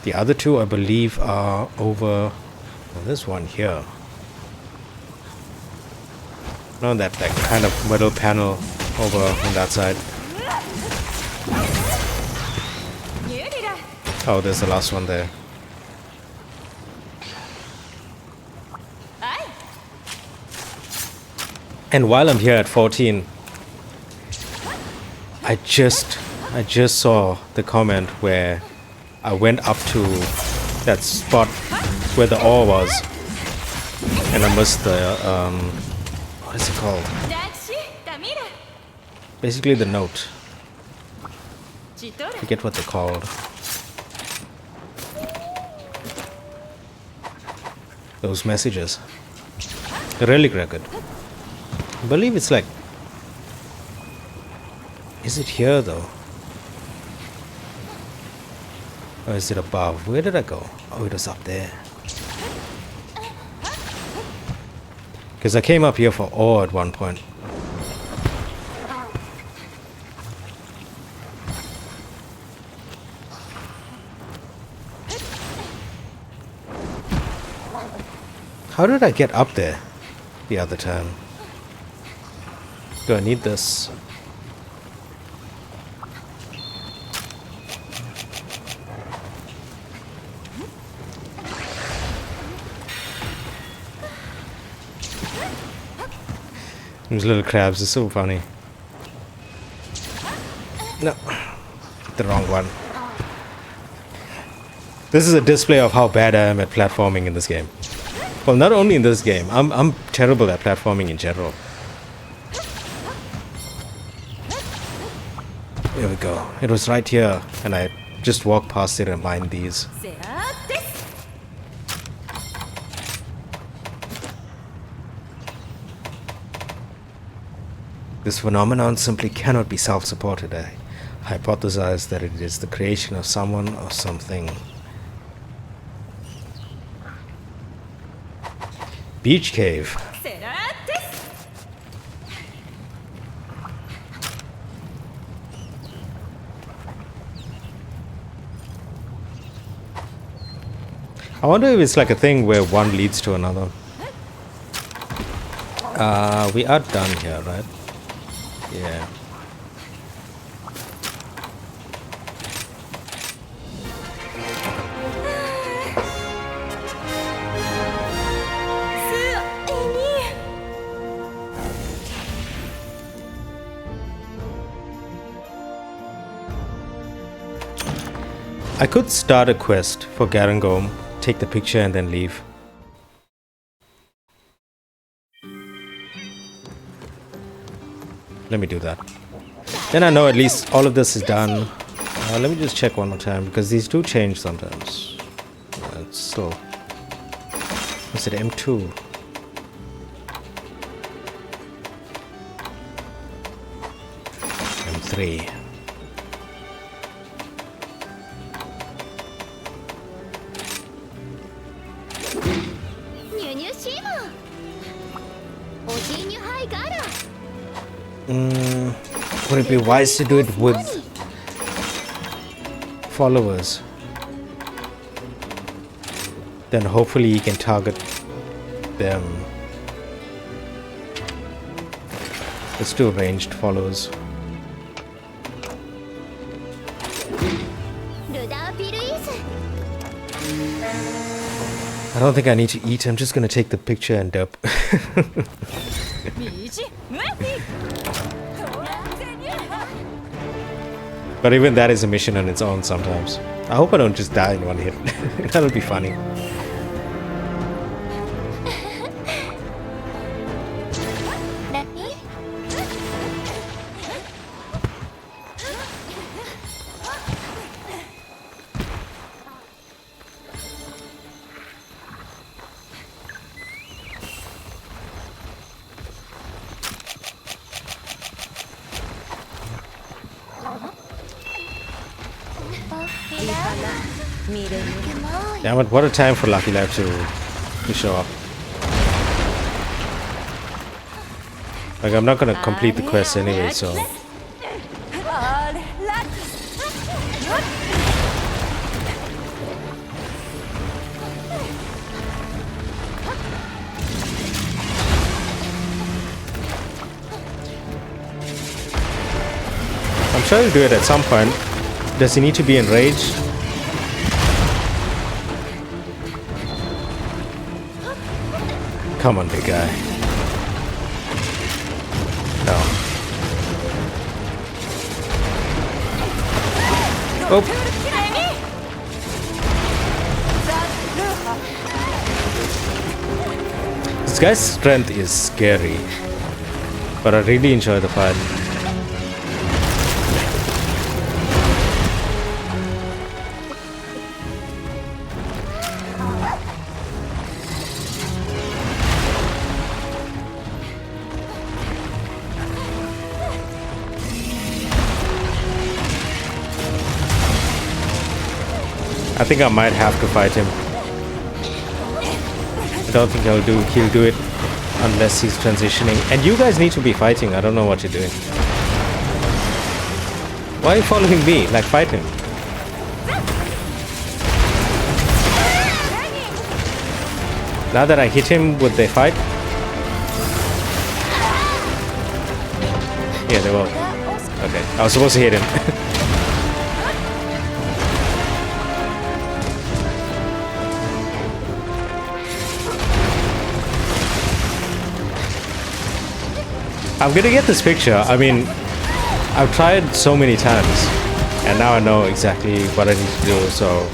The other 2, I believe, are over. Well, this one here. No, that kind of middle panel over on that side. Oh, there's the last one there. And while I'm here at 14, I just saw the comment where I went up to that spot where the ore was, and I missed the what is it called? Basically the note. I forget what they're called. Those messages. They're really good. I believe it's like... Is it here though? Or is it above? Where did I go? Oh, it was up there. Because I came up here for ore at one point. How did I get up there the other time? Do I need this? Those little crabs are so funny. No, the wrong one. This is a display of how bad I am at platforming in this game. Well, not only in this game, I'm terrible at platforming in general. There we go. It was right here, and I just walked past it and mined these. This phenomenon simply cannot be self-supported. I hypothesize that it is the creation of someone or something. Beach cave. I wonder if it's like a thing where one leads to another. We are done here, right? Yeah. I could start a quest for Garangolm, take the picture and then leave. Let me do that. Then I know at least all of this is done. Let me just check one more time because these do change sometimes. It's still... What's it? M2. M3. Would it be wise to do it with followers? Then hopefully you can target them. Let's do ranged followers. I don't think I need to eat. I'm just gonna take the picture and dip. But even that is a mission on its own sometimes. I hope I don't just die in one hit. That would be funny. Damn it, what a time for Lucky Lab to show up. Like, I'm not gonna complete the quest anyway, so... I'm sure he'll do it at some point. Does he need to be enraged? Come on, big guy. No. Oh. This guy's strength is scary, but I really enjoy the fight. I think I might have to fight him. I don't think he'll do it unless he's transitioning. And you guys need to be fighting. I don't know what you're doing. Why are you following me? Like, fight him. Now that I hit him, would they fight? Yeah, they will. Okay, I was supposed to hit him. I'm gonna get this picture. I mean, I've tried so many times, and now I know exactly what I need to do, so...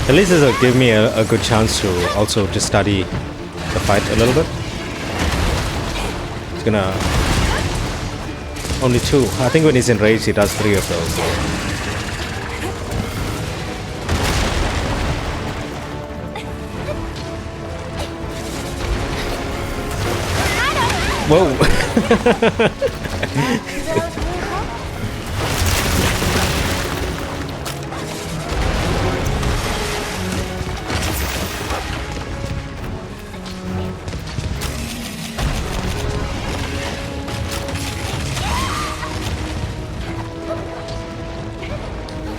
At least this will give me a good chance to also just study the fight a little bit. It's gonna... Only 2. I think when he's enraged, he does 3 of those. So. Whoa!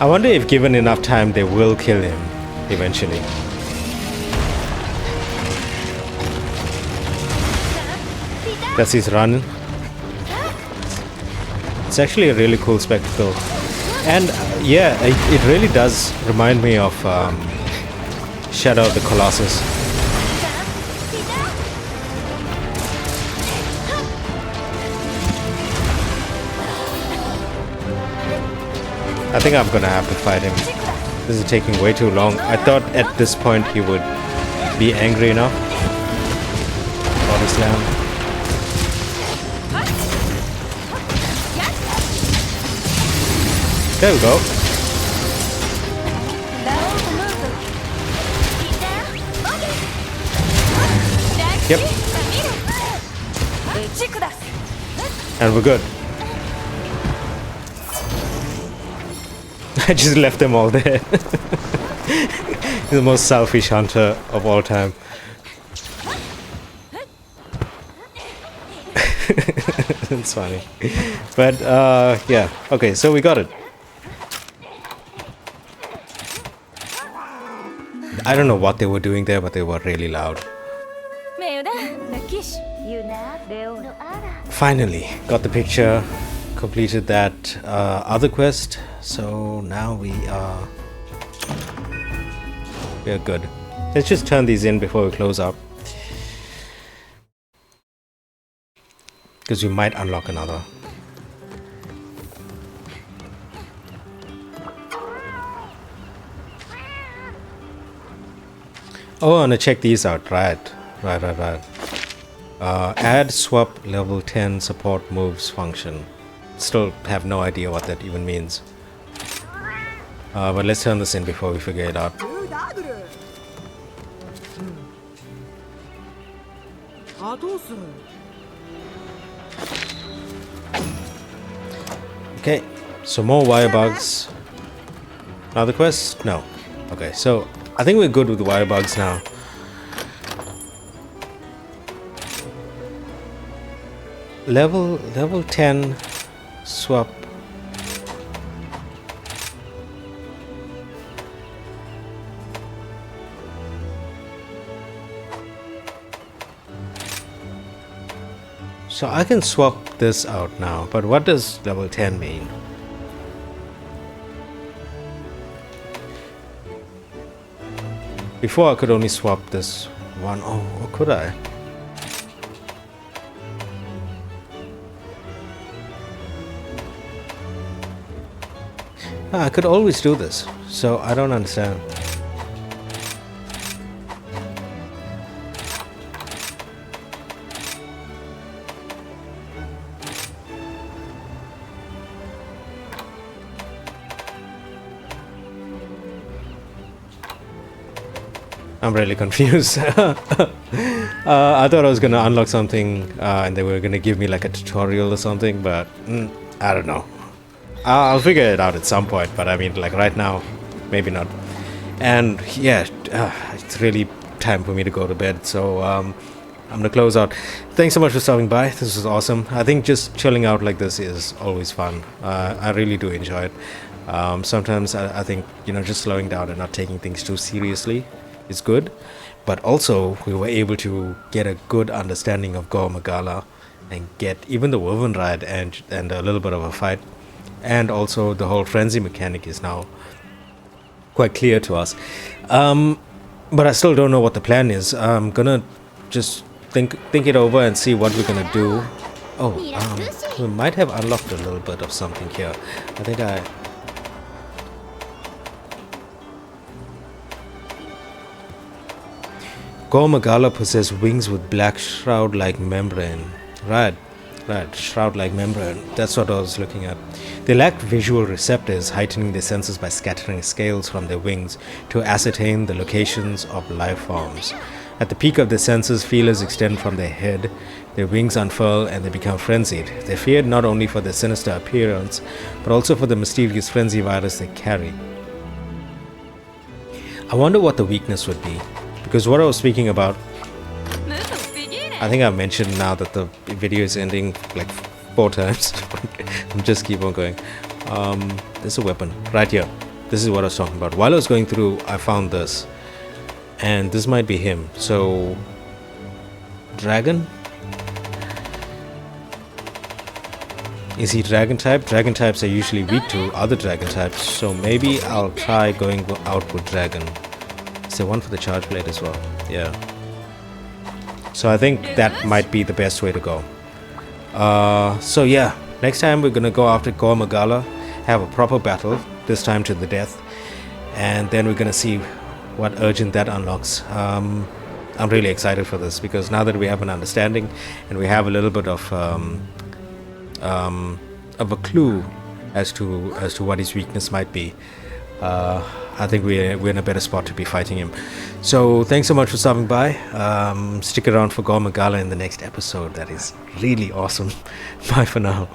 I wonder if given enough time they will kill him eventually. That's his run. It's actually a really cool spectacle. And yeah, it really does remind me of Shadow of the Colossus. I think I'm gonna have to fight him. This is taking way too long. I thought at this point he would be angry enough. Body slam. There we go. Yep. And we're good. I just left them all there. He's the most selfish hunter of all time. It's funny. But yeah, okay, so we got it. I don't know what they were doing there, but they were really loud. Finally, got the picture, completed that other quest, so now we are good. Let's just turn these in before we close up, because we might unlock another. Oh, I want to check these out. Right. Add swap level 10 support moves function. Still have no idea what that even means. But let's turn this in before we figure it out. Okay, so more Wirebugs. Another quest? No. Okay, so I think we're good with the Wirebugs now. Level 10 swap. So I can swap this out now, but what does level 10 mean? Before I could only swap this one. Oh, or could I? I could always do this, so I don't understand. I'm really confused. I thought I was gonna unlock something and they were gonna give me like a tutorial or something, but I don't know. I'll figure it out at some point, but I mean, like right now, maybe not. And yeah, it's really time for me to go to bed, so I'm gonna close out. Thanks so much for stopping by. This was awesome. I think just chilling out like this is always fun. I really do enjoy it. Sometimes I think, you know, just slowing down and not taking things too seriously is good, but also we were able to get a good understanding of Gore Magala and get even the Woven Ride and a little bit of a fight, and also the whole frenzy mechanic is now quite clear to us. But I still don't know what the plan is. I'm gonna just think it over and see what we're gonna do. Oh, we might have unlocked a little bit of something here. I think Gore Magala possess wings with black shroud-like membrane. Right, shroud-like membrane. That's what I was looking at. They lack visual receptors, heightening their senses by scattering scales from their wings to ascertain the locations of life forms. At the peak of their senses, feelers extend from their head, their wings unfurl, and they become frenzied. They're feared not only for their sinister appearance, but also for the mysterious frenzy virus they carry. I wonder what the weakness would be. Because what I was speaking about, I think I mentioned now that the video is ending like 4 times. I'm just keep on going. There's a weapon right here. This is what I was talking about. While I was going through, I found this. And this might be him. So, dragon? Is he dragon type? Dragon types are usually weak to other dragon types. So maybe I'll try going out with dragon. Is there one for the charge blade as well? Yeah. So I think that might be the best way to go. So yeah, next time we're gonna go after Gore Magala, have a proper battle, this time to the death, and then we're gonna see what urgent that unlocks. I'm really excited for this because now that we have an understanding and we have a little bit of a clue as to what his weakness might be, I think we're in a better spot to be fighting him. So thanks so much for stopping by. Stick around for Gore Magala in the next episode. That is really awesome. Bye for now.